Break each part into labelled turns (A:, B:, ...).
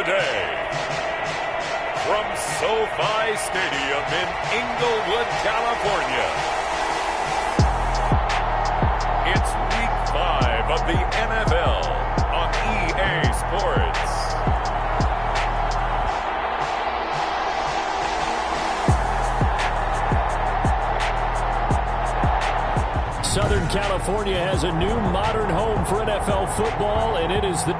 A: day. From SoFi Stadium in Inglewood, California, it's Week 5 of the NFL on EA Sports.
B: Southern California has a new modern home for NFL football, and it is the...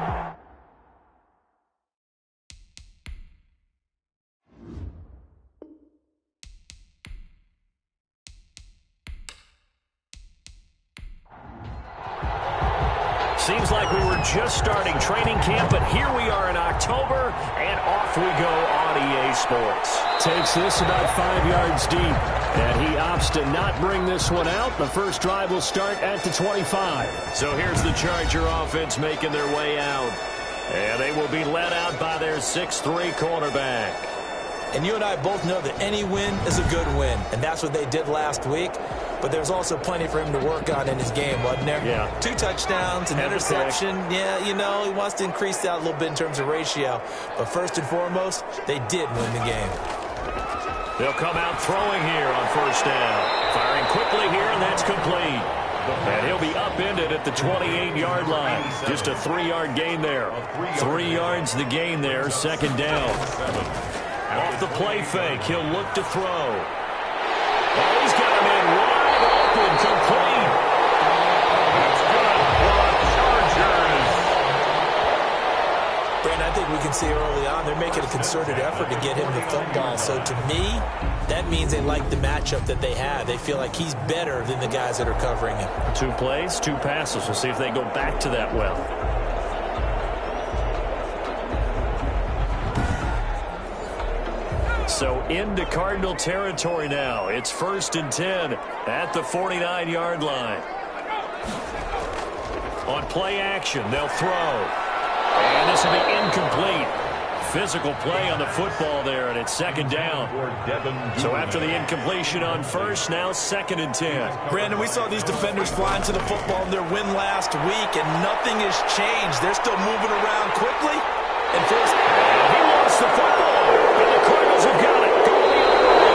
B: Seems like we were just starting training camp, but here we are in October, and off we go on EA Sports. Takes this about 5 yards deep, and he opts to not bring this one out. The first drive will start at the 25. So here's the Charger offense making their way out, and they will be led out by their 6'3" quarterback.
C: And you and I both know that any win is a good win, and that's what they did last week. But there's also plenty for him to work on in his game, wasn't there?
B: Yeah.
C: 2 touchdowns, an interception. Yeah, you know, he wants to increase that a little bit in terms of ratio. But first and foremost, they did win the game.
B: They'll come out throwing here on first down. Firing quickly here, and that's complete. And he'll be upended at the 28-yard line. Just a 3-yard gain there. 3 yards the gain there, second down. Off the play fake, he'll look to throw. Oh, he's got him in wide open, complete. That's good for Chargers.
C: Brandon, I think we can see early on they're making a concerted effort to get him the football. So to me, that means they like the matchup that they have. They feel like he's better than the guys that are covering him. 2
B: plays, 2 passes. We'll see if they go back to that well. So into Cardinal territory now. It's 1st and 10 at the 49-yard line. On play action, they'll throw. And this will be incomplete. Physical play on the football there, and it's second down. So after the incompletion on first, now 2nd and 10.
C: Brandon, we saw these defenders flying to the football in their win last week, and nothing has changed. They're still moving around quickly. And first,
B: he lost the football. And the Cardinals have got it. Going the other way.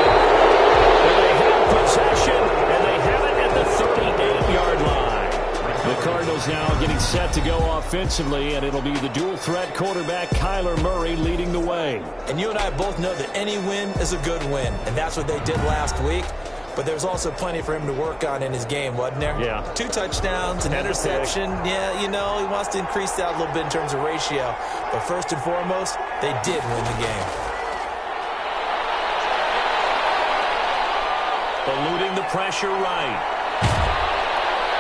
B: And they have possession, and they have it at the 38-yard line. The Cardinals now getting set to go offensively, and it'll be the dual-threat quarterback Kyler Murray leading the way.
C: And you and I both know that any win is a good win, and that's what they did last week. But there's also plenty for him to work on in his game, wasn't there?
B: Yeah.
C: 2 touchdowns, an interception. Yeah, you know, he wants to increase that a little bit in terms of ratio. But first and foremost, they did win the game.
B: Eluding the pressure right.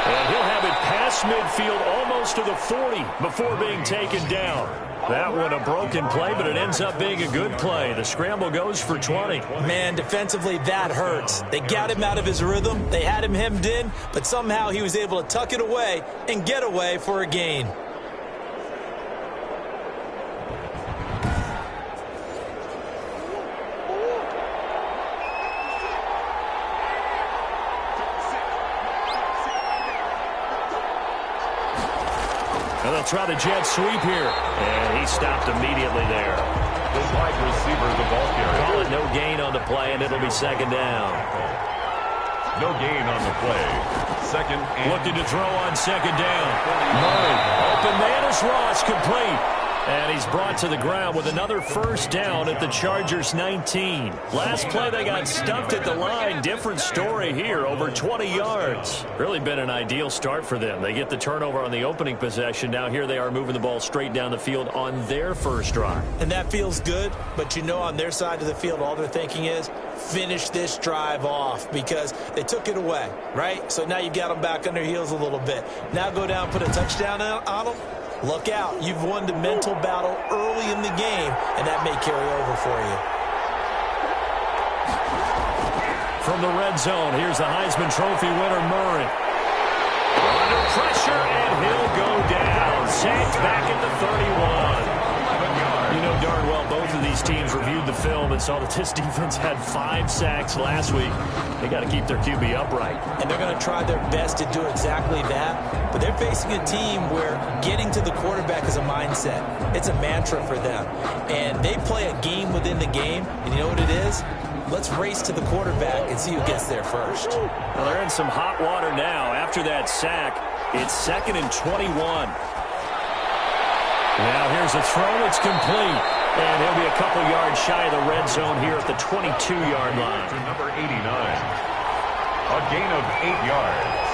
B: And he'll have it past midfield almost to the 40 before being taken down. That one a broken play, but it ends up being a good play. The scramble goes for 20.
C: Man, defensively, that hurts. They got him out of his rhythm. They had him hemmed in, but somehow he was able to tuck it away and get away for a gain.
B: And they'll try the jet sweep here. And he stopped immediately there.
A: The wide receiver, the ball carrier.
B: Call it no gain on the play, and it'll be second down.
A: No gain on the play. Second and...
B: Looking to throw on second down. Murray, open man is Ross, complete. And he's brought to the ground with another first down at the Chargers 19. Last play they got stuffed at the line. Different story here, over 20 yards. Really been an ideal start for them. They get the turnover on the opening possession. Now here they are moving the ball straight down the field on their first drive.
C: And that feels good, but you know on their side of the field all they're thinking is finish this drive off because they took it away, right? So now you got them back on their heels a little bit. Now go down, put a touchdown on them. Look out. You've won the mental battle early in the game, and that may carry over for you.
B: From the red zone, here's the Heisman Trophy winner, Murray. Under pressure, and he'll go down. Sacked back at the 31. You know darn well both of these teams reviewed the film and saw that this defense had 5 sacks last week. They got to keep their QB upright.
C: And they're going to try their best to do exactly that. But they're facing a team where getting to the quarterback is a mindset. It's a mantra for them. And they play a game within the game. And you know what it is? Let's race to the quarterback and see who gets there first.
B: Well, they're in some hot water now. After that sack, it's 2nd and 21. Now here's a throw. It's complete. And he'll be a couple yards shy of the red zone here at the 22-yard line.
A: To number 89. A gain of 8 yards.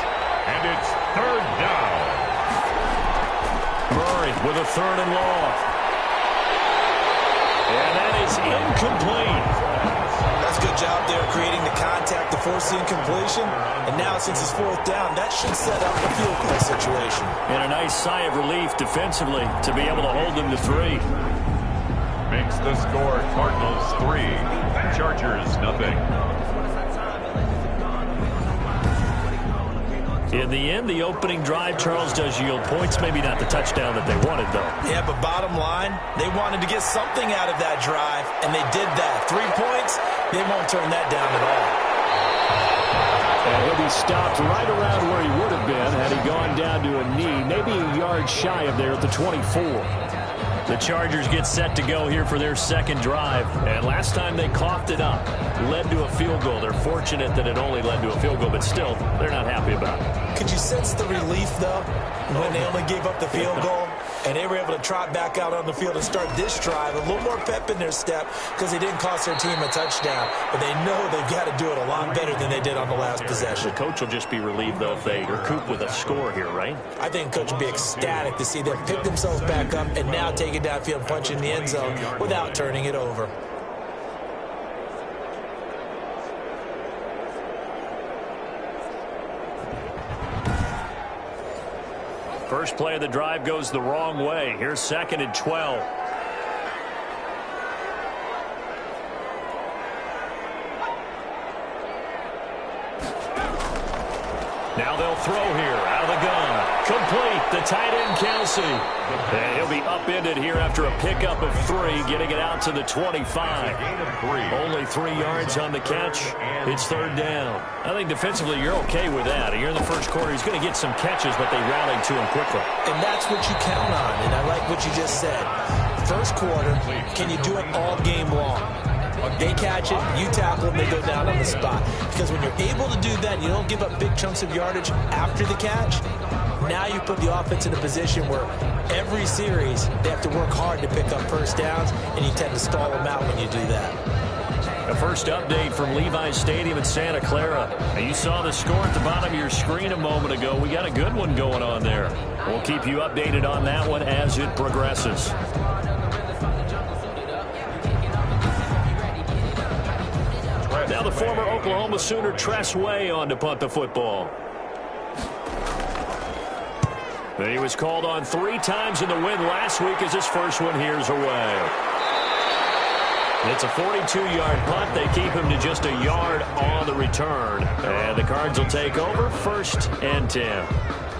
A: And it's 3rd down.
B: Murray with a 3rd and long. And that is incomplete.
C: That's a good job there creating the contact to force the incompletion. And now since it's 4th down, that should set up a field goal situation.
B: And a nice sigh of relief defensively to be able to hold them to 3.
A: Makes the score Cardinals 3, Chargers nothing.
B: In the end, the opening drive, Charles, does yield points. Maybe not the touchdown that they wanted, though.
C: Yeah, but bottom line, they wanted to get something out of that drive, and they did that. 3 points, they won't turn that down at all.
B: And he'll be stopped right around where he would have been had he gone down to a knee, maybe a yard shy of there at the 24. The Chargers get set to go here for their 2nd drive. And last time they coughed it up, led to a field goal. They're fortunate that it only led to a field goal, but still, they're not happy about it.
C: Could you sense the relief, though, when they only gave up the field goal? And they were able to trot back out on the field and start this drive. A little more pep in their step because they didn't cost their team a touchdown. But they know they've got to do it a lot better than they did on the last possession.
B: The coach will just be relieved, though, if they recoup with a score here, right?
C: I think the coach will be ecstatic to see them pick themselves back up and now take it downfield, punch in the end zone without turning it over.
B: First play of the drive goes the wrong way. Here's 2nd and 12. Now they'll throw here out of the gun. Complete. The tight end, Kelsey. And he'll be upended here after a pickup of 3, getting it out to the 25. Only 3 yards on the catch. It's 3rd down. I think defensively you're okay with that. You're in the first quarter. He's going to get some catches, but they rallied to him quickly.
C: And that's what you count on, and I like what you just said. First quarter, can you do it all game long? They catch it, you tackle them, they go down on the spot. Because when you're able to do that, you don't give up big chunks of yardage after the catch. Now you put the offense in a position where every series they have to work hard to pick up first downs, and you tend to stall them out when you do that.
B: A first update from Levi's Stadium in Santa Clara. Now, you saw the score at the bottom of your screen a moment ago. We got a good one going on there. We'll keep you updated on that one as it progresses. Now the former Oklahoma Sooner Tress Way on to punt the football. And he was called on 3 times in the win last week as his first one here's away. It's a 42-yard punt. They keep him to just a yard on the return. And the Cards will take over 1st and 10.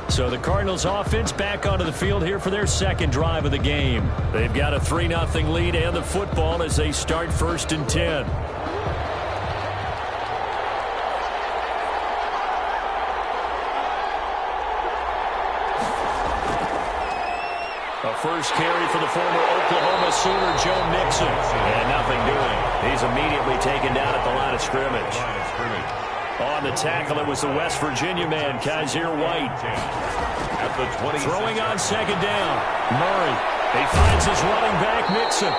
B: So the Cardinals offense back onto the field here for their 2nd drive of the game. They've got a 3-0 lead and the football as they start 1st and 10. First carry for the former Oklahoma Sooner, Joe Mixon. And nothing doing. He's immediately taken down at the line of scrimmage. On the tackle, it was the West Virginia man, Kaiser White.
A: At the 20.
B: Throwing on 2nd down. Murray. He finds his running back, Mixon.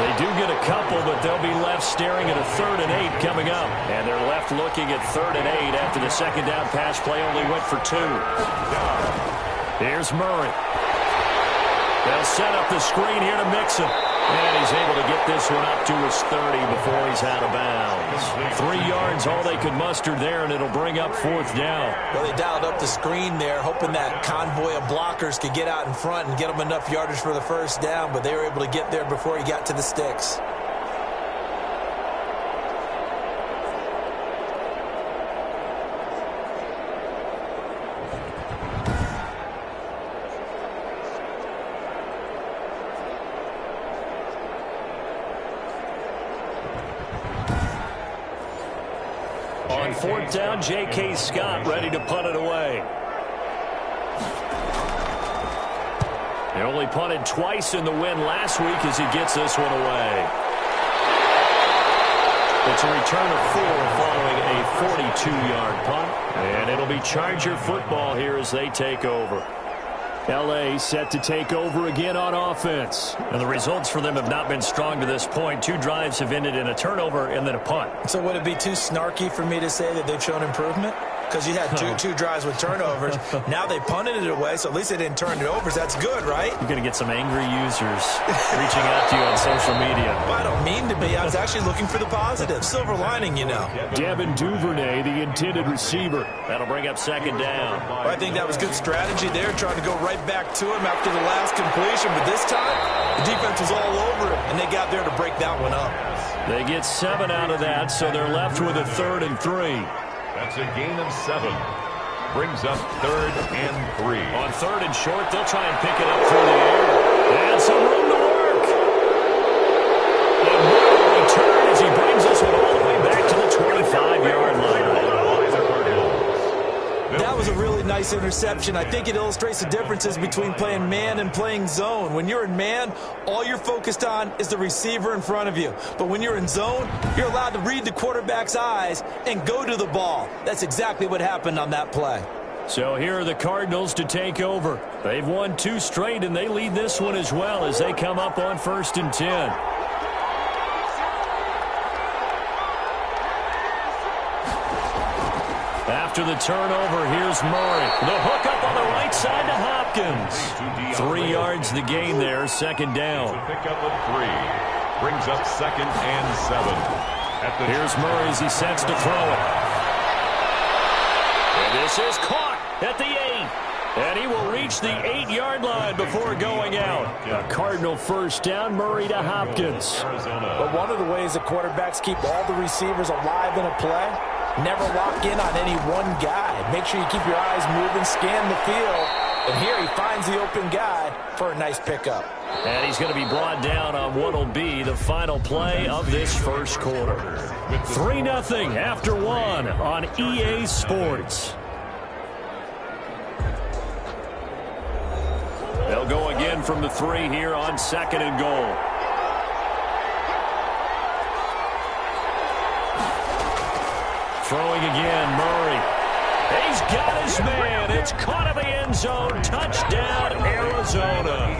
B: They do get a couple, but they'll be left staring at a 3rd and 8 coming up. And they're left looking at 3rd and 8 after the 2nd down pass play only went for 2. Here's Murray. They'll set up the screen here to Mixon. And he's able to get this one up to his 30 before he's out of bounds. 3 yards, all they could muster there, and it'll bring up 4th down.
C: Well, they dialed up the screen there, hoping that convoy of blockers could get out in front and get them enough yardage for the 1st down, but they were able to get there before he got to the sticks.
B: 4th down. J.K. Scott ready to punt it away. He only punted twice in the win last week as he gets this one away. It's a return of 4 following a 42-yard punt. And it'll be Charger football here as they take over. L.A. set to take over again on offense. And the results for them have not been strong to this point. 2 drives have ended in a turnover and then a punt.
C: So would it be too snarky for me to say that they've shown improvement? Because you had two drives with turnovers. Now they punted it away, so at least they didn't turn it over. So that's good, right?
B: You're going to get some angry users reaching out to you on social media.
C: Well, I don't mean to be. I was actually looking for the positive. Silver lining, you know.
B: Devin Duvernay, the intended receiver. That'll bring up 2nd down.
C: Well, I think that was good strategy there, trying to go right back to him after the last completion. But this time, the defense was all over it, and they got there to break that one up.
B: They get 7 out of that, so they're left with a 3rd and 3.
A: That's a gain of 7. Brings up 3rd and 3.
B: On 3rd and short, they'll try and pick it up through the air. And some room to work. And what a return as he brings this one all the way back to the 25-yard line.
C: That was a really nice interception. I think it illustrates the differences between playing man and playing zone. When you're in man, all you're focused on is the receiver in front of you. But when you're in zone, you're allowed to read the quarterback's eyes and go to the ball. That's exactly what happened on that play.
B: So here are the Cardinals to take over. They've won 2 straight, and they lead this one as well as they come up on 1st and 10. After the turnover, here's Murray. The hook up on the right side to Hopkins. 3 yards the gain there, 2nd down.
A: Pick up of 3. Brings up 2nd and 7.
B: Here's Murray as he sets to throw it. And this is caught at the 8. And he will reach the 8-yard line before going out. A Cardinal 1st down, Murray to Hopkins.
C: But one of the ways the quarterbacks keep all the receivers alive in a play, never lock in on any one guy. Make sure you keep your eyes moving, scan the field. And here he finds the open guy for a nice pickup.
B: And he's going to be brought down on what will be the final play of this 1st quarter. 3-0 after 1 on EA Sports. They'll go again from the 3 here on 2nd and goal. Throwing again, Murray. He's got his man. It's caught in the end zone. Touchdown, Arizona.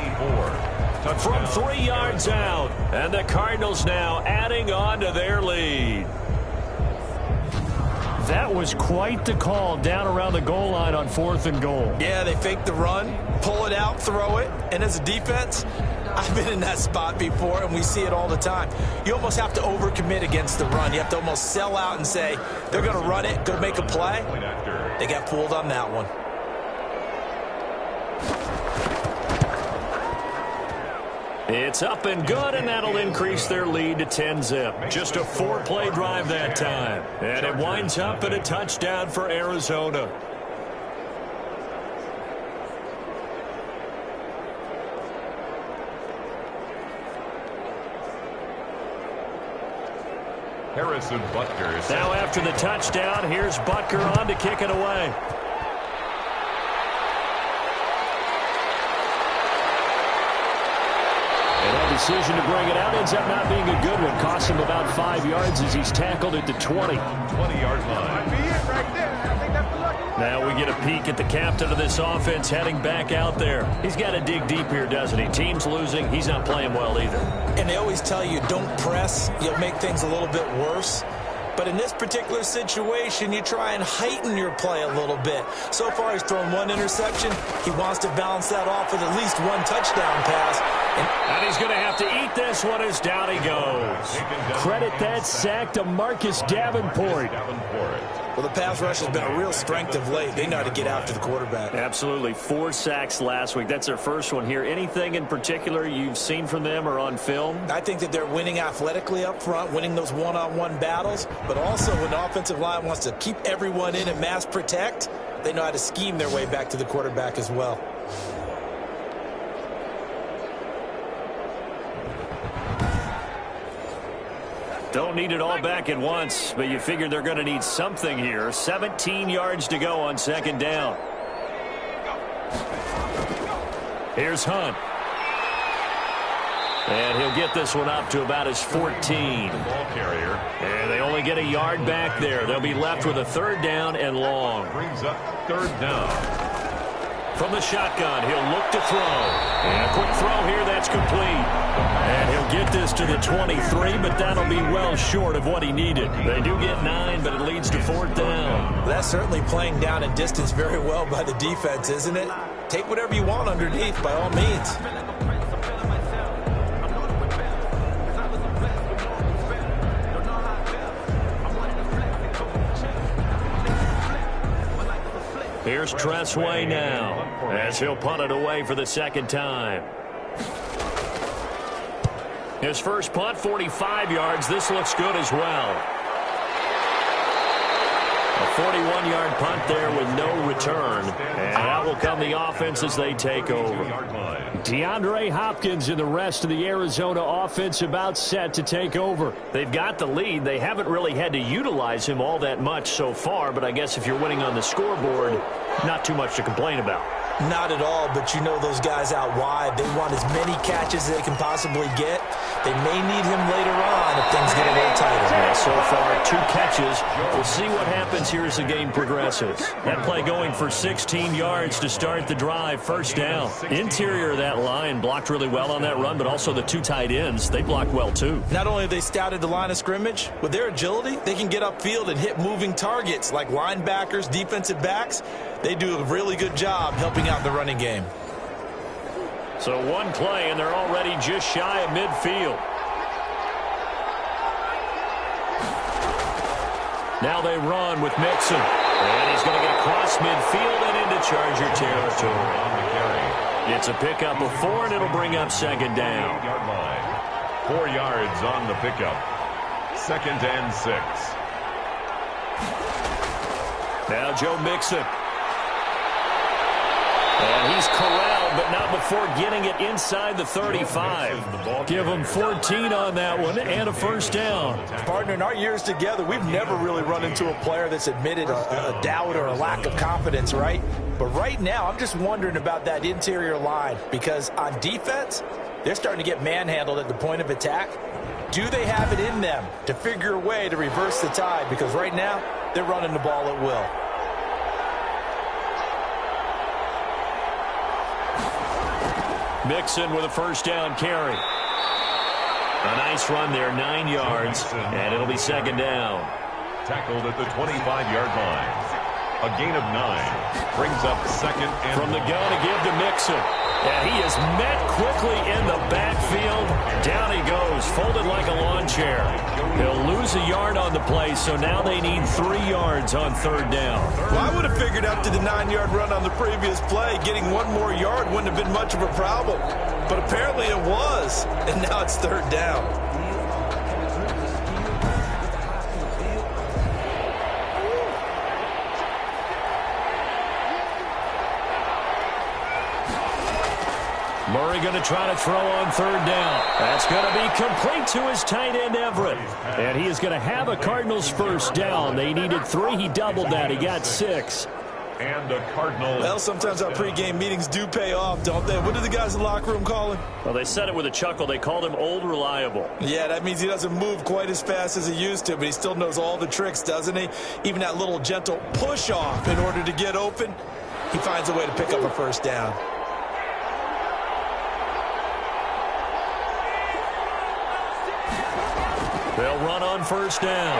B: From 3 yards out. And the Cardinals now adding on to their lead. That was quite the call down around the goal line on 4th and goal.
C: Yeah, they fake the run, pull it out, throw it. And as a defense, I've been in that spot before, and we see it all the time. You almost have to overcommit against the run. You have to almost sell out and say, they're going to run it, go make a play. They got fooled on that one.
B: It's up and good, and that'll increase their lead to 10-zip. Just a 4-play drive that time. And it winds up at a touchdown for Arizona.
A: Harrison Butker.
B: Now after the touchdown, here's Butker on to kick it away. And that decision to bring it out ends up not being a good one. Cost him about 5 yards as he's tackled at the 20.
A: 20-yard line.
B: Now we get a peek at the captain of this offense heading back out there. He's got to dig deep here, doesn't he? Team's losing. He's not playing well either.
C: And they always tell you, don't press. You'll make things a little bit worse. But in this particular situation, you try and heighten your play a little bit. So far, he's thrown 1 interception. He wants to balance that off with at least 1 touchdown pass.
B: And he's going to have to eat this one as down he goes. Credit that sack to Marcus Davenport.
C: Well, the pass rush has been a real strength of late. They know how to get after the quarterback.
B: Absolutely. 4 sacks last week. That's their first one here. Anything in particular you've seen from them or on film?
C: I think that they're winning athletically up front, winning those one-on-one battles. But also when the offensive line wants to keep everyone in and mass protect, they know how to scheme their way back to the quarterback as well.
B: Don't need it all back at once, but you figure they're going to need something here. 17 yards to go on second down. Here's Hunt. And he'll get this one up to about his 14.
A: Ball carrier.
B: And they only get a yard back there. They'll be left with a third down and long.
A: Brings up third down.
B: From the shotgun, he'll look to throw. And a quick throw here, that's complete. And he'll get this to the 23, but that'll be well short of what he needed. They do get 9, but it leads to fourth down.
C: That's certainly playing down and distance very well by the defense, isn't it? Take whatever you want underneath, by all means.
B: Here's Tressway now, as he'll punt it away for the second time. His first punt, 45 yards. This looks good as well. A 41-yard punt there with no return. And out will come the offense as they take over. DeAndre Hopkins and the rest of the Arizona offense about set to take over. They've got the lead. They haven't really had to utilize him all that much so far, but I guess if you're winning on the scoreboard, not too much to complain about.
C: Not at all, but you know those guys out wide, they want as many catches as they can possibly get. They may need him later on if things get a little tighter.
B: Yeah, so far, 2 catches. We'll see what happens here as the game progresses. That play going for 16 yards to start the drive. First down. Interior of that line blocked really well on that run, but also the 2 tight ends, they blocked well too.
C: Not only have they scouted the line of scrimmage, with their agility, they can get upfield and hit moving targets like linebackers, defensive backs. They do a really good job helping out the running game.
B: So one play, and they're already just shy of midfield. Now they run with Mixon. And he's going to get across midfield and into Charger territory. It's a pickup of 4, and it'll bring up second down.
A: 4 yards on the pickup. 2nd and 6.
B: Now Joe Mixon. And he's corralled, but not before getting it inside the 35. Give him 14 on that one and a first down.
C: Partner, in our years together, we've never really run into a player that's admitted a doubt or a lack of confidence, right? But right now, I'm just wondering about that interior line because on defense, they're starting to get manhandled at the point of attack. Do they have it in them to figure a way to reverse the tide? Because right now, they're running the ball at will.
B: Mixon with a first down carry. A nice run there, 9 yards, and it'll be second down.
A: Tackled at the 25-yard line. A gain of 9. Brings up second and
B: from the gun to give to Mixon. And he is met quickly in the backfield. Down he goes, folded like a lawn chair. He'll lose a yard on the play, so now they need 3 yards on third down.
C: Well, I would have figured after the 9-yard run on the previous play, getting 1 more yard wouldn't have been much of a problem. But apparently it was, and now it's third down.
B: Murray going to try to throw on third down. That's going to be complete to his tight end, Everett. And he is going to have a Cardinals first down. They needed 3. He doubled that. He got 6.
A: And a Cardinal.
C: Well, sometimes our pregame meetings do pay off, don't they? What do the guys in the locker room call him?
B: Well, they said it with a chuckle. They called him Old Reliable.
C: Yeah, that means he doesn't move quite as fast as he used to, but he still knows all the tricks, doesn't he? Even that little gentle push-off in order to get open, he finds a way to pick up a first down.
B: They'll run on first down.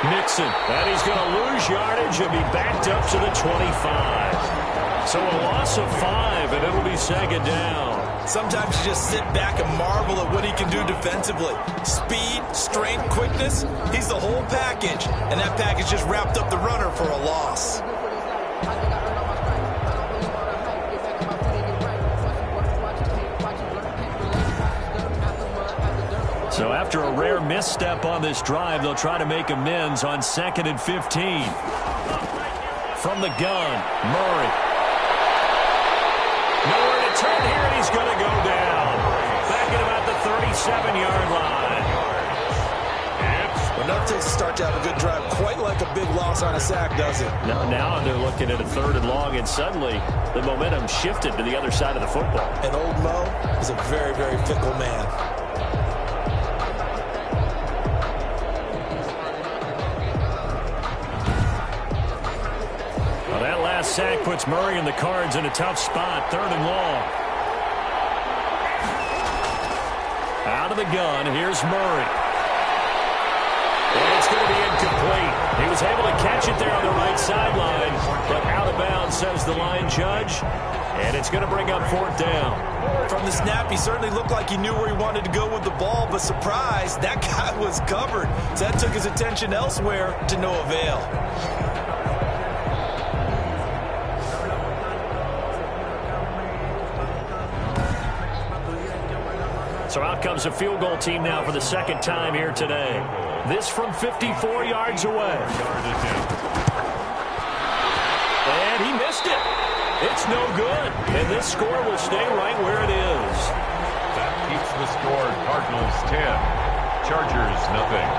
B: Mixon, and he's going to lose yardage and be backed up to the 25. So a loss of 5, and it'll be second down.
C: Sometimes you just sit back and marvel at what he can do defensively. Speed, strength, quickness, he's the whole package. And that package just wrapped up the runner for a loss.
B: So after a rare misstep on this drive, they'll try to make amends on 2nd and 15. From the gun, Murray. Nowhere to turn here, and he's going to go down. Back at about the 37-yard line.
C: Enough to start to have a good drive, quite like a big loss on a sack, does it?
B: Now they're looking at a 3rd and long, and suddenly the momentum shifted to the other side of the football. And
C: old Mo is a very, very fickle man.
B: Well, that last sack puts Murray and the Cards in a tough spot, 3rd and long. Out of the gun, here's Murray. And it's going to be incomplete. He was able to catch it there on the right sideline, but out of bounds, says the line judge. And it's going to bring up 4th down.
C: From the snap, he certainly looked like he knew where he wanted to go with the ball, but surprise, that guy was covered. So that took his attention elsewhere to no avail.
B: So out comes a field goal team now for the 2nd time here today. This from 54 yards away. And he missed it. It's no good. And this score will stay right where it is.
A: That keeps the score Cardinals 10, Chargers nothing.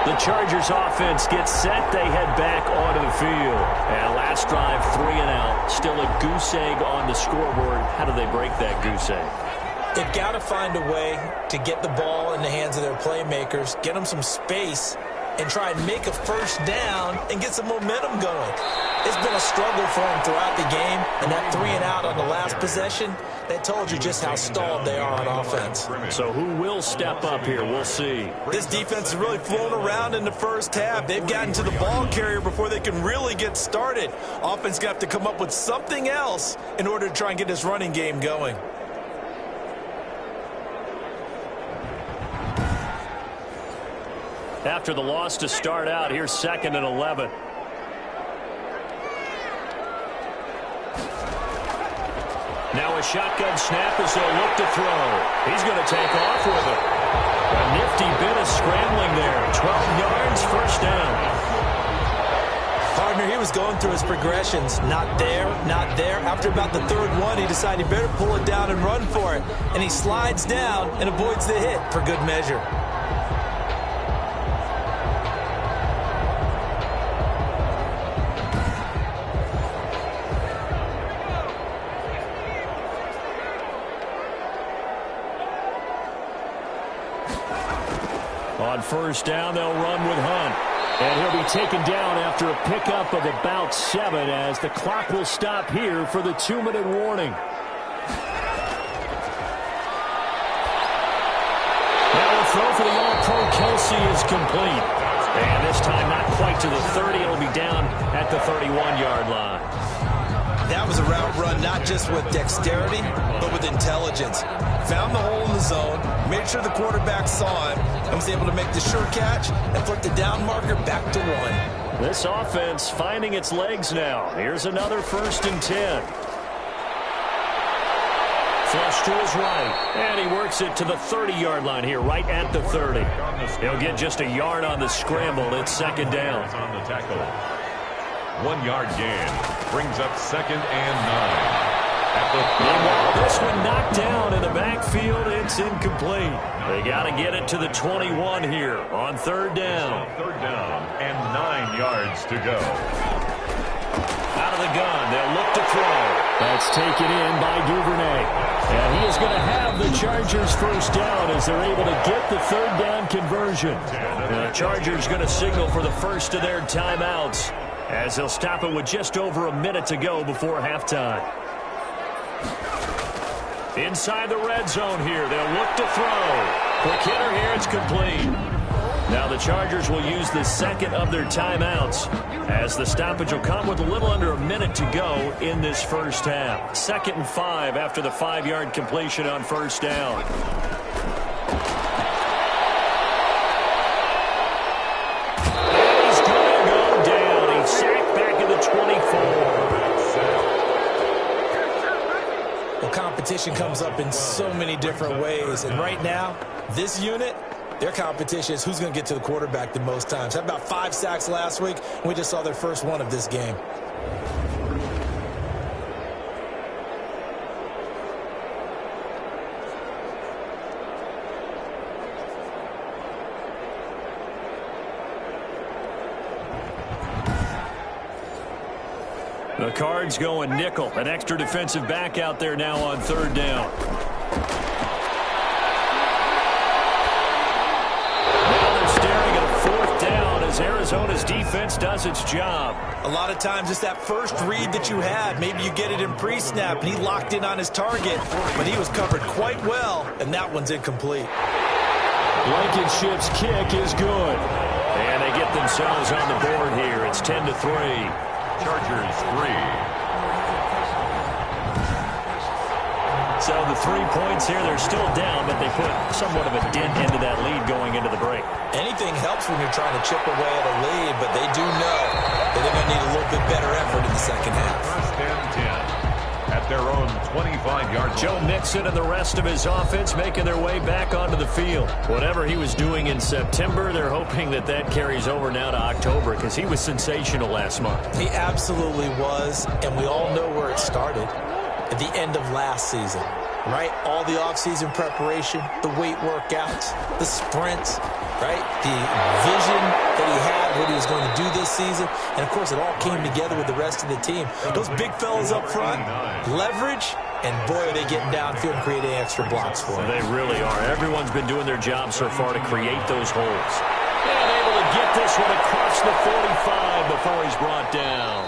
B: The Chargers offense gets set. They head back onto the field. And last drive, 3 and out. Still a goose egg on the scoreboard. How do they break that goose egg?
C: They've got to find a way to get the ball in the hands of their playmakers, get them some space, and try and make a 1st down and get some momentum going. It's been a struggle for them throughout the game, and that 3 and out on the last possession, that told you just how stalled they are on offense.
B: So who will step up here? We'll see.
C: This defense has really flown around in the first half. They've gotten to the ball carrier before they can really get started. Offense got to come up with something else in order to try and get this running game going.
B: After the loss to start out, here's 2nd and 11. Now a shotgun snap as they'll look to throw. He's going to take off with it. A nifty bit of scrambling there. 12 yards, 1st down.
C: Partner, he was going through his progressions. Not there, not there. After about the 3rd one, he decided he better pull it down and run for it. And he slides down and avoids the hit for good measure.
B: On 1st down, they'll run with Hunt. And he'll be taken down after a pickup of about 7 as the clock will stop here for the 2-minute warning. Now a throw for the All-Pro Kelsey is complete. And this time not quite to the 30. It'll be down at the 31-yard line.
C: That was a route run not just with dexterity, but with intelligence. Found the hole in the zone, made sure the quarterback saw him, and was able to make the sure catch and flip the down marker back to 1.
B: This offense finding its legs now. Here's another 1st and 10. Flush to his right, and he works it to the 30-yard line here, right at the 30. He'll get just a yard on the scramble. It's 2nd down.
A: On the tackle. 1-yard gain brings up 2nd and 9.
B: Meanwhile, this one knocked down in the backfield. It's incomplete. They got to get it to the 21 here on 3rd down.
A: 3rd down and 9 yards to go.
B: Out of the gun, they'll look to throw. That's taken in by Duvernay. And he is going to have the Chargers 1st down as they're able to get the 3rd down conversion. The Chargers going to signal for the first of their timeouts as they'll stop it with just over a minute to go before halftime. Inside the red zone here, they'll look to throw. Quick hitter here, it's complete. Now the Chargers will use the 2nd of their timeouts as the stoppage will come with a little under a minute to go in this first half. 2nd and 5 after the 5-yard completion on 1st down. And he's going to go down. He's sacked back at the 24.
C: Well, competition comes up in so many different ways. And right now, this unit, their competition is who's going to get to the quarterback the most times. Had about 5 sacks last week, and we just saw their first one of this game.
B: The Cards going nickel. An extra defensive back out there now on third down. Now they're staring at a fourth down as Arizona's defense does its job.
C: A lot of times it's that first read that you had. Maybe you get it in pre-snap, and he locked in on his target, but he was covered quite well, and that one's incomplete.
B: Blankenship's kick is good. And they get themselves on the board here. It's 10-3.
A: Chargers 3.
B: So the 3 points here, they're still down, but they put somewhat of a dent into that lead going into the break.
C: Anything helps when you're trying to chip away at a lead, but they do know that they're going to need a little bit better effort in the second half.
A: First and 10 at their own 25-yard line.
B: Joe Mixon and the rest of his offense making their way back onto the field. Whatever he was doing in September, they're hoping that that carries over now to October because he was sensational last month.
C: He absolutely was, and we all know where it started. At the end of last season, right? All the offseason preparation, the weight workouts, the sprints, right? The vision that he had, what he was going to do this season. And, of course, it all came together with the rest of the team. Those big fellas up front, leverage, and, boy, are they getting downfield and creating extra blocks for him.
B: They really are. Everyone's been doing their job so far to create those holes. And able to get this one across the 45 before he's brought down.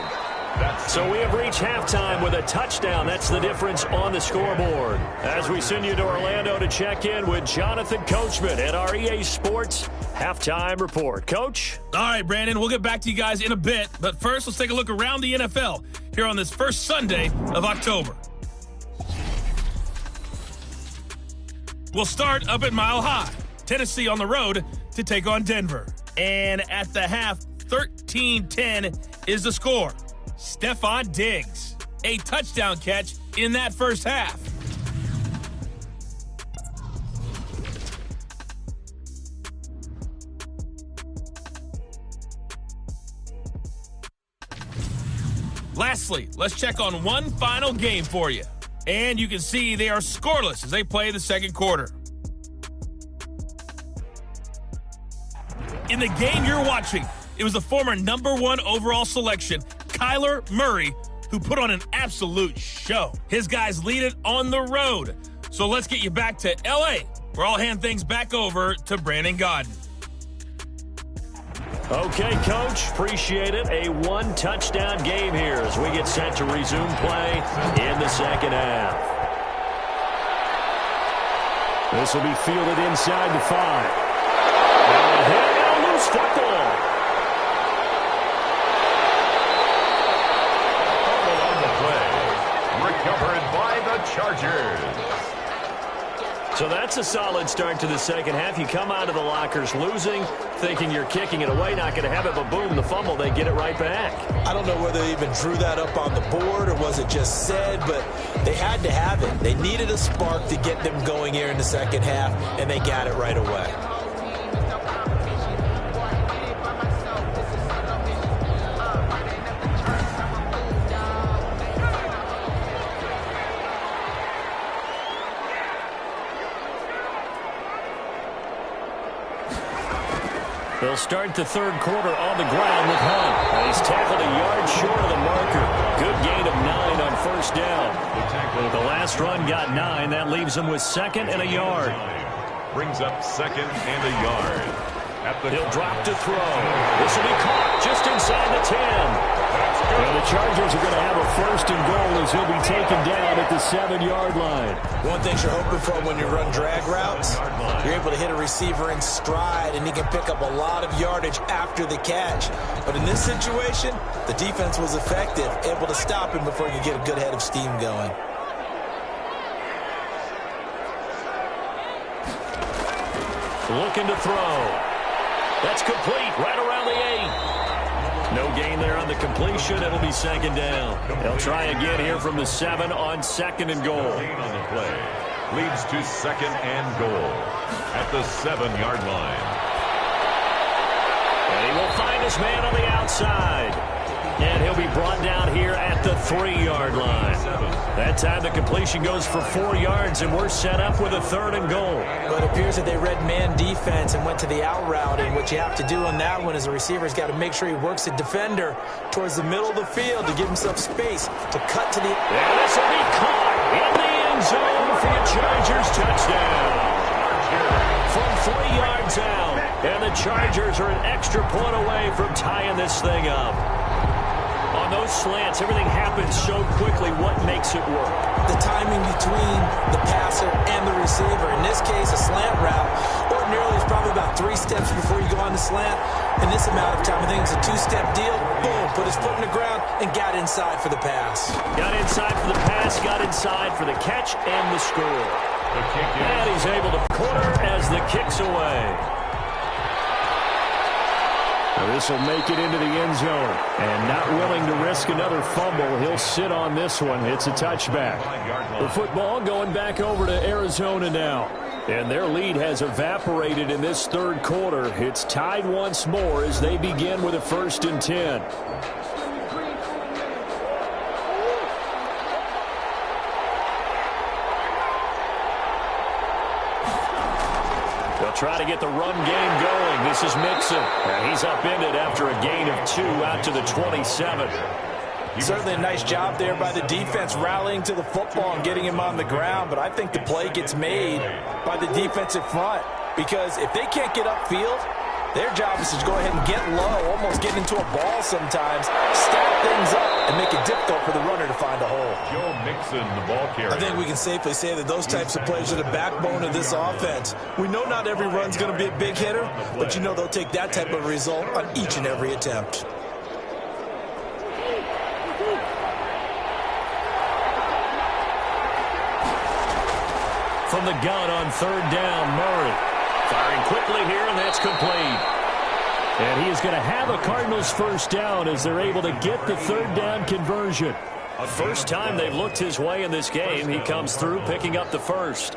B: So we have reached halftime with a touchdown. That's the difference on the scoreboard. As we send you to Orlando to check in with Jonathan Coachman at our EA Sports Halftime Report. Coach?
D: All right, Brandon, we'll get back to you guys in a bit. But first, let's take a look around the NFL here on this first Sunday of October. We'll start up at Mile High. Tennessee on the road to take on Denver. And at the half, 13-10 is the score. Stephon Diggs, a touchdown catch in that first half. Lastly, let's check on one final game for you. And you can see they are scoreless as they play the second quarter. In the game you're watching, it was the former #1 overall selection, Kyler Murray, who put on an absolute show. His guys lead it on the road. So let's get you back to L.A., where I'll hand things back over to Brandon Godden.
B: Okay, Coach, appreciate it. A one-touchdown game here as we get set to resume play in the second half. This will be fielded inside the 5. And a hit and a loose football.
A: Recovered by the Chargers.
B: So that's a solid start to the second half. You come out of the lockers losing, thinking you're kicking it away, not going to have it, but boom, the fumble, they get it right back.
C: I don't know whether they even drew that up on the board or was it just said, but they had to have it. They needed a spark to get them going here in the second half, and they got it right away.
B: They'll start the third quarter on the ground with Hunt. He's tackled a yard short of the marker. Good gain of 9 on first down. The last run got 9. That leaves him with second and a yard.
A: Brings up second and a yard.
B: He'll drop to throw. This will be caught just inside the 10. And the Chargers are going to have a first and goal as he'll be taken down at the 7-yard line.
C: One thing you're hoping for when you run drag routes, you're able to hit a receiver in stride, and he can pick up a lot of yardage after the catch. But in this situation, the defense was effective, able to stop him before he could get a good head of steam going.
B: Looking to throw. That's complete right around the 8. No gain there on the completion. It'll be second down. They'll try again here from the 7 on second and goal.
A: Gain on the play leads to second and goal at the 7-yard line.
B: And he will find his man on the outside. And he'll be brought down here at the 3-yard line. That time the completion goes for 4 yards, and we're set up with a 3rd and goal.
C: But it appears that they read man defense and went to the out route, and what you have to do on that one is the receiver's got to make sure he works the defender towards the middle of the field to give himself space to cut to the...
B: And this will be caught in the end zone for the Chargers touchdown. From 3 yards out, and the Chargers are an extra point away from tying this thing up. On those slants, everything happens so quickly. What makes it work?
C: The timing between the passer and the receiver. In this case, a slant route ordinarily is probably about 3 steps before you go on the slant. In this amount of time, I think it's a 2-step deal. Boom, put his foot in the ground and got inside for the pass.
B: Got inside for the pass, got inside for the catch and the score. And he's able to corner as the kick's away. This will make it into the end zone. And not willing to risk another fumble, he'll sit on this one. It's a touchback. The football going back over to Arizona now. And their lead has evaporated in this 3rd quarter. It's tied once more as they begin with a 1st and 10. Try to get the run game going. This is Mixon. And he's upended after a gain of 2 out to the 27.
C: Certainly a nice job there by the defense rallying to the football and getting him on the ground. But I think the play gets made by the defensive front. Because if they can't get upfield, their job is to go ahead and get low, almost get into a ball sometimes, stack things up, and make it difficult for the runner to find a hole.
A: Joe Mixon, the ball carrier.
C: I think we can safely say that those types of plays are the backbone of this offense. We know not every run's going to be a big hitter, but you know they'll take that type of result on each and every attempt.
B: From the gun on 3rd down, Murray. Firing quickly here, and that's complete. And he is going to have a Cardinals 1st down as they're able to get the 3rd down conversion. First time they've looked his way in this game. He comes through picking up the 1st.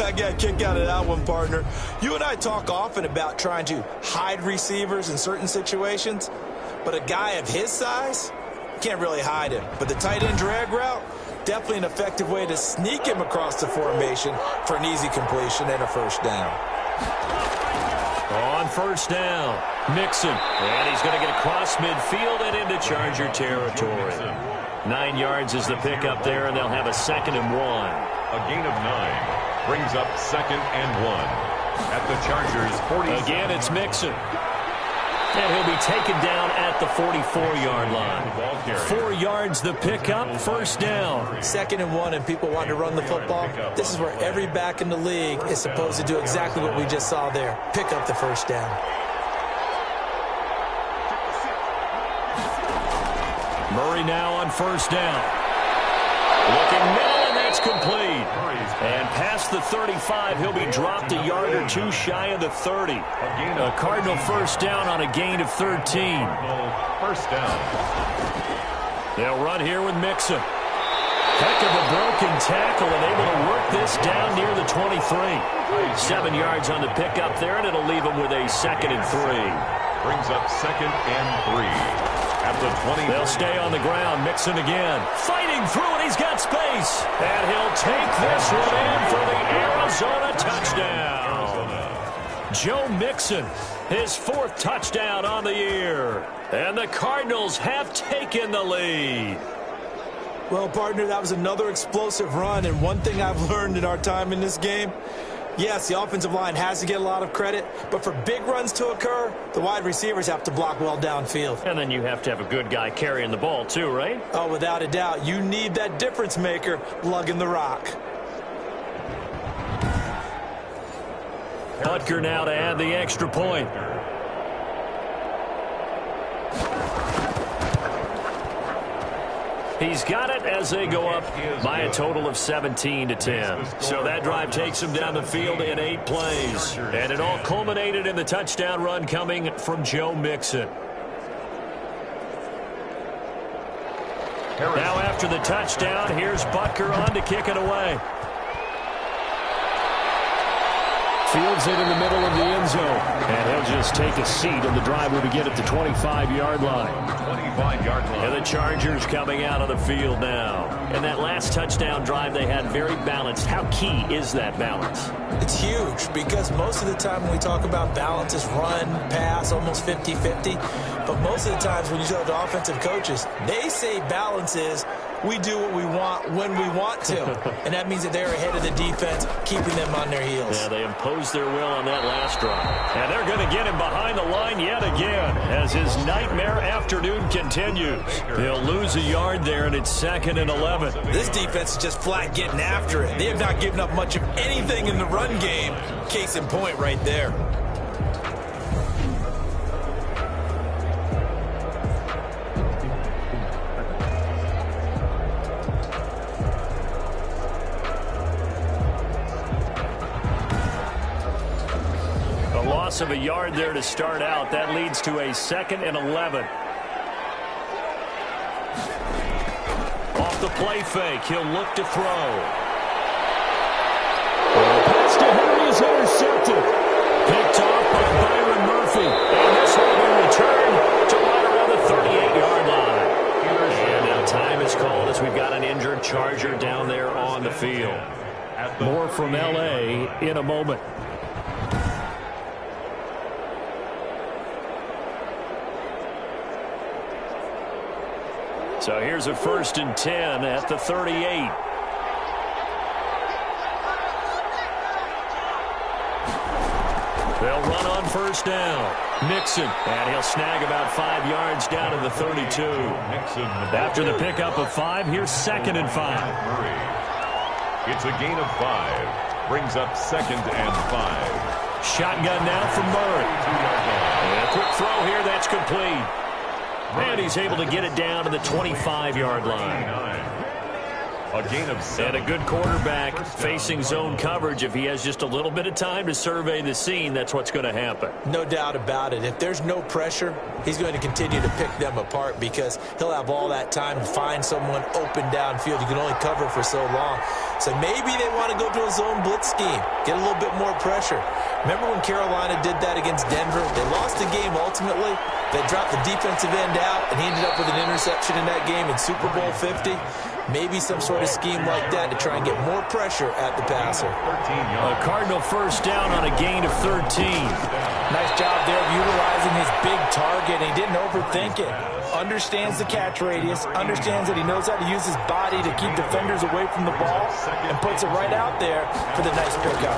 C: I got a kick out of that one, partner. You and I talk often about trying to hide receivers in certain situations, but a guy of his size can't really hide him. But the tight end drag route, definitely an effective way to sneak him across the formation for an easy completion and a 1st down.
B: On 1st down, Mixon. And he's going to get across midfield and into Charger territory. 9 yards is the pickup there, and they'll have a 2nd and 1.
A: A gain of 9 brings up 2nd and 1 at the Chargers 40.
B: Again, it's Mixon. And he'll be taken down at the 44-yard line. 4 yards the pickup, 1st down.
C: 2nd and 1, and people want to run the football. This is where every back in the league is supposed to do exactly what we just saw there. Pick up the 1st down.
B: Murray now on 1st down. Looking middle, and that's complete. And past the 35, he'll be dropped a yard or 2 shy of the 30. A Cardinal 1st down on a gain of 13.
A: 1st down.
B: They'll run here with Mixon. Heck of a broken tackle, and able to work this down near the 23. 7 yards on the pickup there, and it'll leave him with a 2nd and 3.
A: Brings up 2nd and 3. At the 20.
B: They'll stay on the ground. Mixon again. Fighting through it. He's got space. And he'll take this one in for the Arizona touchdown. Joe Mixon, his 4th touchdown on the year. And the Cardinals have taken the lead.
C: Well, partner, that was another explosive run. And one thing I've learned in our time in this game, yes, the offensive line has to get a lot of credit, but for big runs to occur, the wide receivers have to block well downfield.
B: And then you have to have a good guy carrying the ball too, right?
C: Oh, without a doubt. You need that difference maker lugging the rock.
B: Butker now to add the extra point. He's got it as they go up by a total of 17-10. So that drive takes him down the field in 8 plays. And it all culminated in the touchdown run coming from Joe Mixon. Now after the touchdown, here's Butker on to kick it away. fields it in the middle of the end zone. And he'll just take a seat, and the drive will begin at the 25-yard line.
A: 25-yard line.
B: And the Chargers coming out of the field now. And that last touchdown drive they had very balanced. How key is that balance?
C: It's huge because most of the time when we talk about balance, it's run, pass, almost 50-50. But most of the times when you talk to offensive coaches, they say balance is we do what we want when we want to. And that means that they're ahead of the defense, keeping them on their heels.
B: Yeah, they imposed their will on that last drive. And they're going to get him behind the line yet again as his nightmare afternoon continues. They'll lose a yard there, and it's 2nd and 11.
C: This defense is just flat getting after it. They have not given up much of anything in the run game. Case in point right there.
B: Loss of a yard there to start out. That leads to a 2nd and 11. Off the play fake, he'll look to throw. The pass to Henry is intercepted. Picked off by Byron Murphy. And this will be returned to right around the 38-yard line. And now time is called as we've got an injured Charger down there on the field. More from L.A. in a moment. So here's a 1st and 10 at the 38. They'll run on 1st down. Mixon, and he'll snag about 5 yards down to the 32. After the pickup of 5, here's 2nd and 5.
A: It's a gain of 5. Brings up 2nd and 5.
B: Shotgun now from Murray. And a quick throw here, that's complete. And he's able to get it down to the 25-yard line.
A: A gain of 7.
B: And a good quarterback facing zone coverage. If he has just a little bit of time to survey the scene, that's what's going to happen.
C: No doubt about it. If there's no pressure, he's going to continue to pick them apart because he'll have all that time to find someone open downfield. You can only cover for so long. So maybe they want to go to a zone blitz scheme, get a little bit more pressure. Remember when Carolina did that against Denver? They lost the game ultimately. They dropped the defensive end out, and he ended up with an interception in that game in Super Bowl 50. Maybe some sort of scheme like that to try and get more pressure at the passer.
B: A Cardinal 1st down on a gain of 13.
C: Nice job there of utilizing his big target. He didn't overthink it. Understands the catch radius. Understands that he knows how to use his body to keep defenders away from the ball. And puts it right out there for the nice pickup.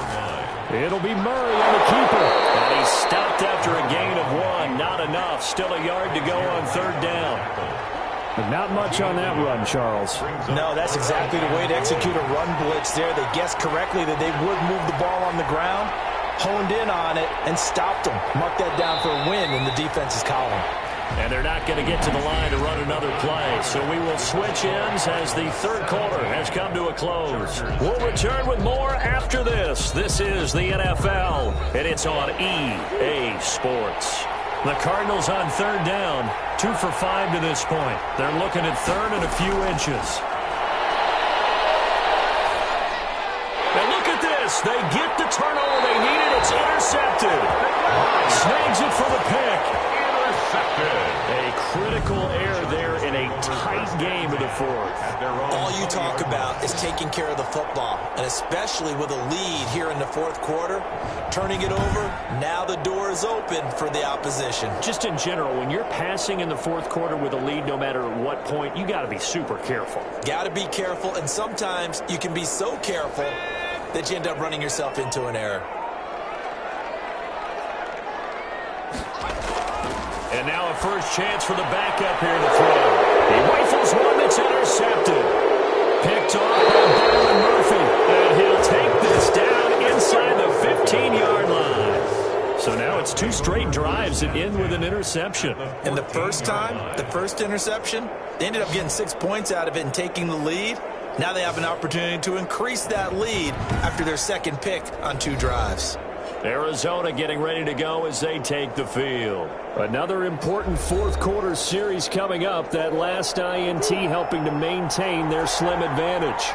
B: It'll be Murray on the keeper. And he's stopped after a gain of 1. Not enough. Still a yard to go on 3rd down. But not much on that run, Charles.
C: No, that's exactly the way to execute a run blitz there. They guessed correctly that they would move the ball on the ground, honed in on it, and stopped them. Marked that down for a win in the defense's column.
B: And they're not going to get to the line to run another play. So we will switch ends as the 3rd quarter has come to a close. We'll return with more after this. This is the NFL, and it's on EA Sports. The Cardinals on 3rd down, 2 for 5 to this point. They're looking at 3rd and a few inches. And look at this. They get the turnover they needed. It's intercepted. Snags it for the pick. A critical error there in a tight game of the 4th.
C: All you talk about is taking care of the football, and especially with a lead here in the 4th quarter, turning it over, now the door is open for the opposition.
B: Just in general, when you're passing in the 4th quarter with a lead, no matter what point, you got to be super careful. Got to be careful, and sometimes you can be so careful that you end up running yourself into an error. And now a first chance for the backup here to throw. He rifles one that's intercepted. Picked off by Byron Murphy. And he'll take this down inside the 15-yard line. So now it's 2 straight drives that end with an interception. And the first time, the first interception, they ended up getting 6 points out of it and taking the lead. Now they have an opportunity to increase that lead after their 2nd pick on 2 drives. Arizona getting ready to go as they take the field. Another important 4th quarter series coming up. That last INT helping to maintain their slim advantage.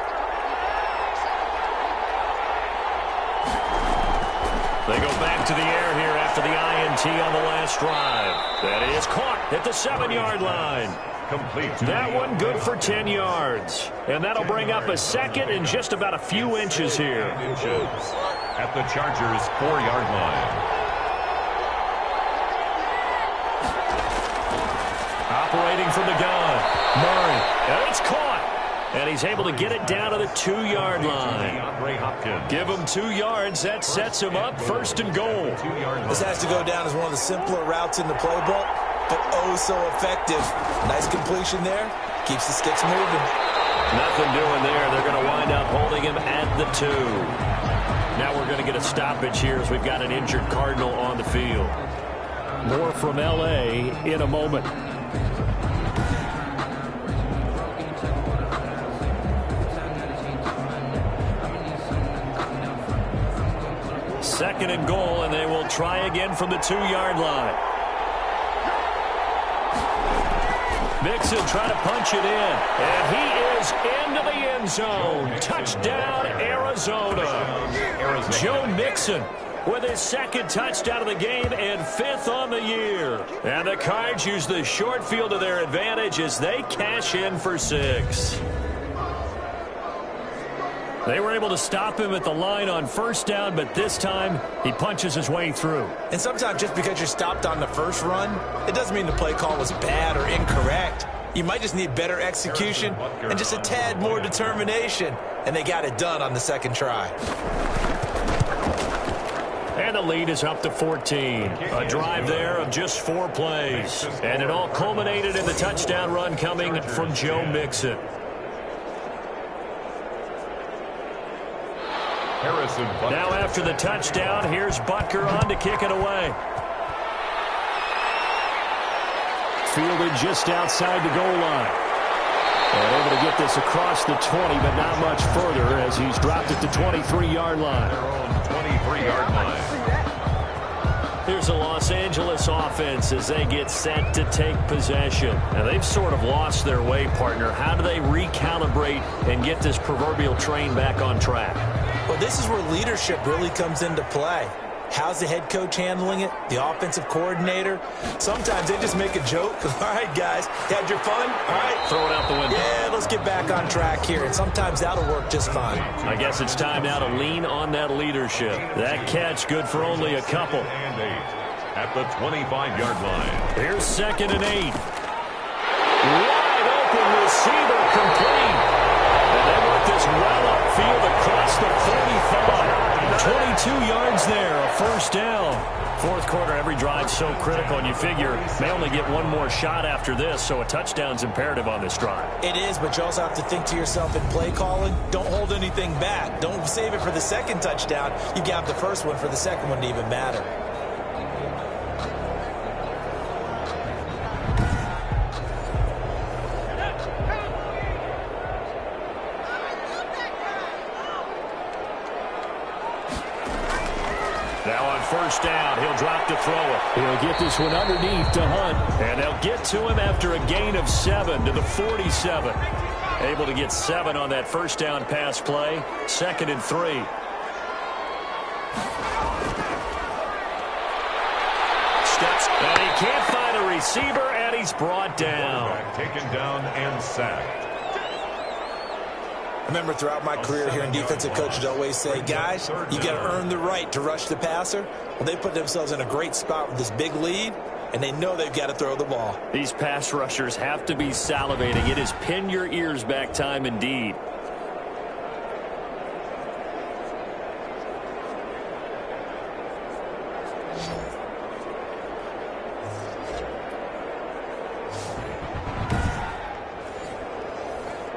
B: to the air here after the INT on the last drive. That is caught at the 7-yard line.
A: Complete.
B: That one good for 10 yards. And that'll bring up a second and just about a few inches here.
A: At the Chargers' 4-yard line.
B: Operating from the gun. Murray. And it's caught. And he's able to get it down to the 2-yard line. Give him 2 yards. That sets him up 1st and goal.
C: This has to go down as one of the simpler routes in the playbook, but oh so effective. Nice completion there. Keeps the sticks moving.
B: Nothing doing there. They're going to wind up holding him at the 2. Now we're going to get a stoppage here as we've got an injured Cardinal on the field. More from L.A. in a moment. 2nd and goal, and they will try again from the 2-yard line. Mixon trying to punch it in, and he is into the end zone. Touchdown, Arizona. Joe Mixon with his 2nd touchdown of the game and 5th on the year. And the Cards use the short field to their advantage as they cash in for 6. They were able to stop him at the line on 1st down, but this time he punches his way through.
C: And sometimes just because you're stopped on the first run, it doesn't mean the play call was bad or incorrect. You might just need better execution and just a tad more determination. And they got it done on the 2nd try.
B: And the lead is up to 14. A drive there of just 4 plays. And it all culminated in the touchdown run coming from Joe Mixon. Now after the touchdown, here's Butker on to kick it away. Fielded just outside the goal line. And able to get this across the 20, but not much further as he's dropped it to 23-yard line.
A: Their own 23-yard line.
B: Here's the Los Angeles offense as they get set to take possession. Now, they've sort of lost their way, partner. How do they recalibrate and get this proverbial train back on track?
C: Well, this is where leadership really comes into play. How's the head coach handling it? The offensive coordinator? Sometimes they just make a joke. All right, guys, had your fun? All right.
B: Throw it out the window.
C: Yeah, let's get back on track here. And sometimes that'll work just fine.
B: I guess it's time now to lean on that leadership. That catch good for only a couple.
A: And 8 at the 25-yard line.
B: Here's 2nd and 8. Wide open receiver complete. And they work this well upfield across the 45. 22 yards there, a 1st down. 4th quarter, every drive so critical, and you figure may only get one more shot after this, so a touchdown's imperative on this drive.
C: It is, but you also have to think to yourself in play calling, don't hold anything back. Don't save it for the 2nd touchdown. You got the 1st one for the 2nd one to even matter.
B: Now on 1st down, he'll drop to throw it. He'll get this one underneath to Hunt. And they'll get to him after a gain of 7 to the 47. Able to get 7 on that 1st down pass play. 2nd and 3. Steps, and he can't find a receiver, and he's brought down.
A: Taken down and sacked.
C: I remember throughout my career here in defensive coaches always say, guys, you got to earn the right to rush the passer. Well, they put themselves in a great spot with this big lead, and they know they've got to throw the ball.
B: These pass rushers have to be salivating. It is pin your ears back time indeed.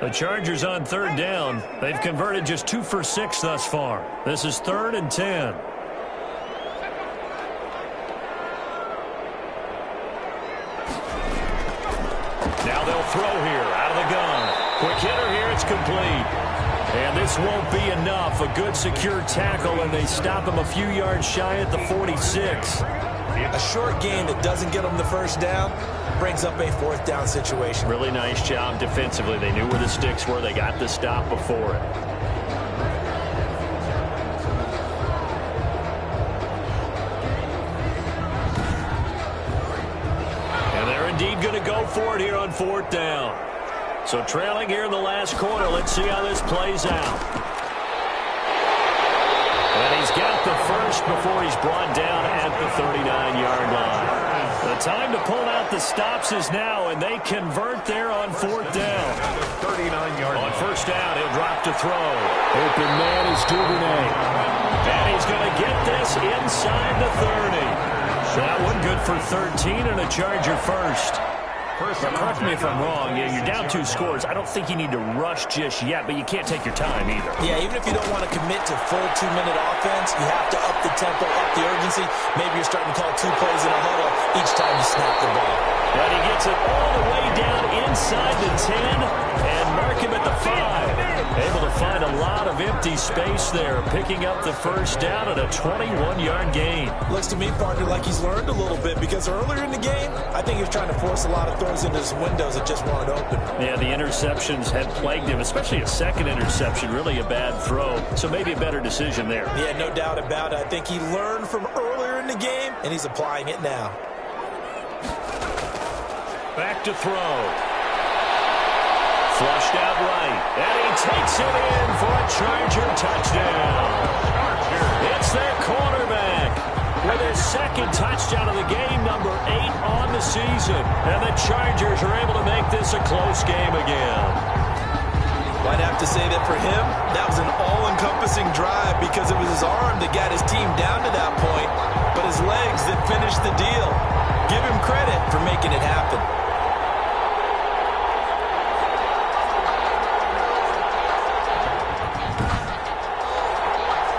B: The Chargers on 3rd down. They've converted just 2 for 6 thus far. This is 3rd and 10. Now they'll throw here out of the gun. Quick hitter here. It's complete. And this won't be enough. A good secure tackle, and they stop him a few yards shy at the 46.
C: A short gain that doesn't get them the 1st down brings up a 4th down situation.
B: Really nice job defensively. They knew where the sticks were. They got the stop before it. indeed going to go for it here on 4th down. So trailing here in the last quarter. Let's see how this plays out. And he's got the first before he's brought down at the 39-yard line. The time to pull out the stops is now, and they convert there on 4th down.
A: 39-yard
B: On 1st down, he'll drop to throw. Open man is Duvernay. And he's going to get this inside the 30. That one good for 13 and a Charger first. Now, correct me if I'm wrong. Yeah, you're down 2 scores. I don't think you need to rush just yet, but you can't take your time either.
C: Yeah, even if you don't want to commit to full 2-minute offense, you have to up the tempo, up the urgency. Maybe you're starting to call 2 plays in a huddle each time you snap the ball.
B: But he gets it all the way down inside the 10 and mark him at the 5. Able to find a lot of empty space there, picking up the 1st down at a 21-yard gain.
C: Looks to me, partner, like he's learned a little bit because earlier in the game, I think he was trying to force a lot of throws into his windows that just weren't open.
B: Yeah, the interceptions had plagued him, especially a second interception, really a bad throw. So maybe a better decision there.
C: Yeah, no doubt about it. I think he learned from earlier in the game, and he's applying it now.
B: Back to throw. Flushed out right. And he takes it in for a Charger touchdown. It's their quarterback with his 2nd touchdown of the game, number 8 on the season. And the Chargers are able to make this a close game again.
C: I'd have to say that for him, that was an all-encompassing drive because it was his arm that got his team down to that point, but his legs that finished the deal. Give him credit for making it happen.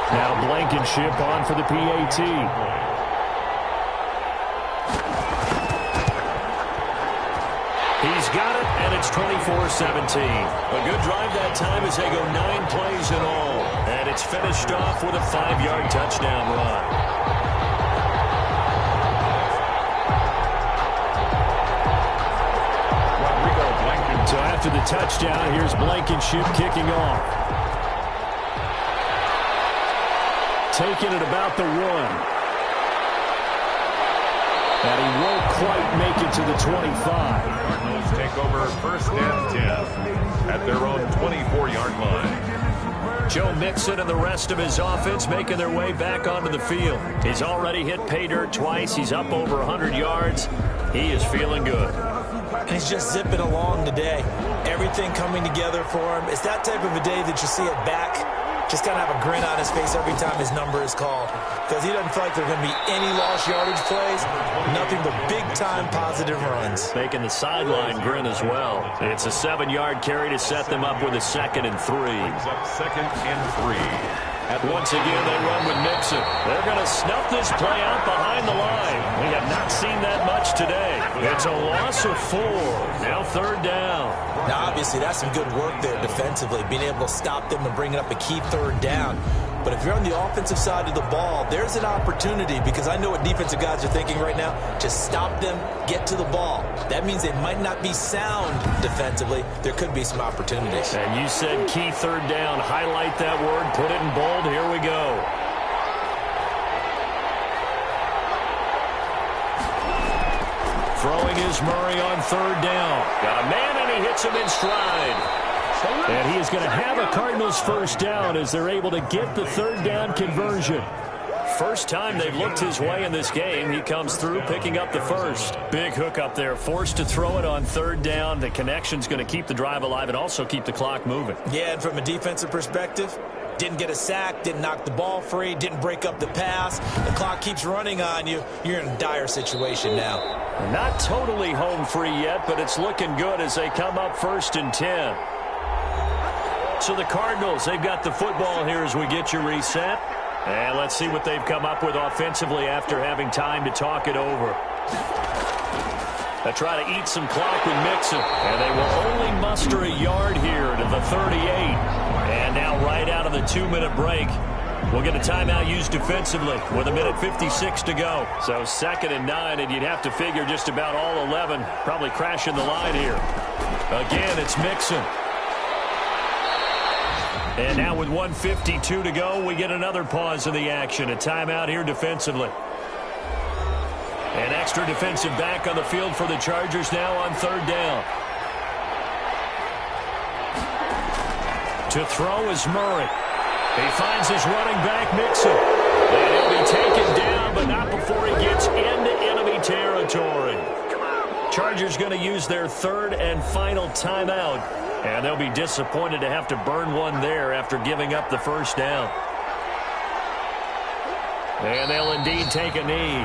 B: Now Blankenship on for the PAT. He's got it, and it's 24-17. A good drive that time as they go 9 plays in all. And it's finished off with a 5-yard touchdown run. So after the touchdown, here's Blankenship kicking off. Taking it about the 1. And he won't quite make it to the 25.
A: Cardinals take over 1st and 10 at their own 24-yard line.
B: Joe Mixon and the rest of his offense making their way back onto the field. He's already hit pay dirt twice. He's up over 100 yards. He is feeling good.
C: And he's just zipping along today. Everything coming together for him. It's that type of a day that you see it back. Just kind of have a grin on his face every time his number is called. Because he doesn't feel like there are going to be any lost yardage plays. Nothing but big-time positive runs.
B: Making the sideline grin as well. It's a 7-yard carry to set them up with a 2nd and 3.
A: Brings up 2nd and 3.
B: Once again, they run with Mixon. They're going to snuff this play out behind the line. We have not seen that much today. It's a loss of 4. Now 3rd down.
C: Now, obviously, that's some good work there defensively, being able to stop them and bringing up a key 3rd down. But if you're on the offensive side of the ball, there's an opportunity because I know what defensive guys are thinking right now. Just stop them, get to the ball. That means they might not be sound defensively. There could be some opportunities.
B: And you said key 3rd down. Highlight that word. Put it in bold. Here we go. Throwing is Murray on 3rd down. Got a man, and he hits him in stride. And he is going to have a Cardinals 1st down as they're able to get the 3rd down conversion. First time they've looked his way in this game. He comes through picking up the 1st. Big hook up there. Forced to throw it on 3rd down. The connection's going to keep the drive alive and also keep the clock moving.
C: Yeah, and from a defensive perspective, didn't get a sack, didn't knock the ball free, didn't break up the pass. The clock keeps running on you. You're in a dire situation now.
B: Not totally home free yet, but it's looking good as they come up 1st and 10. So the Cardinals, they've got the football here as we get you reset. And let's see what they've come up with offensively after having time to talk it over. They try to eat some clock with Mixon. And they will only muster a yard here to the 38. And now right out of the 2-minute break, we'll get a timeout used defensively with 1:56 to go. So 2nd and 9, and you'd have to figure just about all 11 probably crashing the line here. Again, it's Mixon. And now with 1:52 to go, we get another pause in the action. A timeout here defensively. An extra defensive back on the field for the Chargers now on 3rd down. To throw is Murray. He finds his running back, Mixon. And he'll be taken down, but not before he gets into enemy territory. Chargers going to use their 3rd and final timeout. And they'll be disappointed to have to burn one there after giving up the 1st down. And they'll indeed take a knee.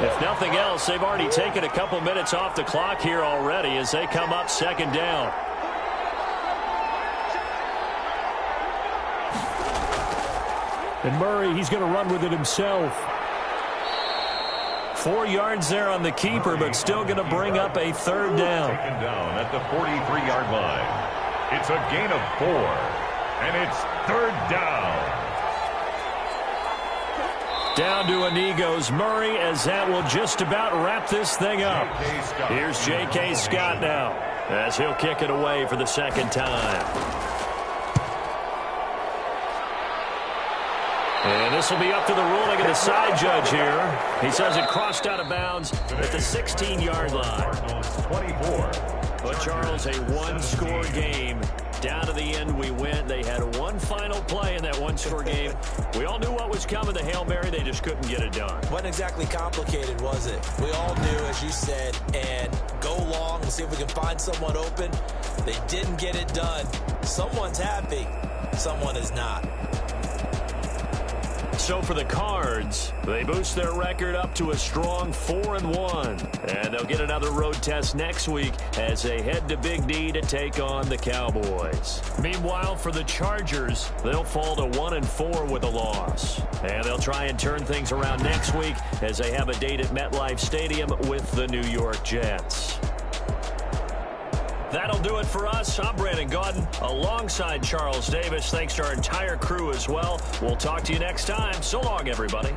B: If nothing else, they've already taken a couple minutes off the clock here already as they come up 2nd down. And Murray, he's going to run with it himself. 4 yards there on the keeper, but still going to bring up a 3rd down.
A: Taken down at the 43-yard line. It's a gain of 4, and it's 3rd down.
B: Down to a knee goes Murray, as that will just about wrap this thing up. Here's J.K. Scott now, as he'll kick it away for the 2nd time. And this will be up to the ruling of the side judge here. He says it crossed out of bounds at the 16-yard line.
A: 24.
B: But, Charles, a one-score game. Down to the end we went. They had one final play in that one-score game. We all knew what was coming, the Hail Mary. They just couldn't get it done.
C: Wasn't exactly complicated, was it? We all knew, as you said, and go long and see if we can find someone open. They didn't get it done. Someone's happy. Someone is not.
B: So for the Cards, they boost their record up to a strong 4-1. And they'll get another road test next week as they head to Big D to take on the Cowboys. Meanwhile, for the Chargers, they'll fall to 1-4 with a loss. And they'll try and turn things around next week as they have a date at MetLife Stadium with the New York Jets. That'll do it for us. I'm Brandon Gaudin alongside Charles Davis. Thanks to our entire crew as well. We'll talk to you next time. So long, everybody.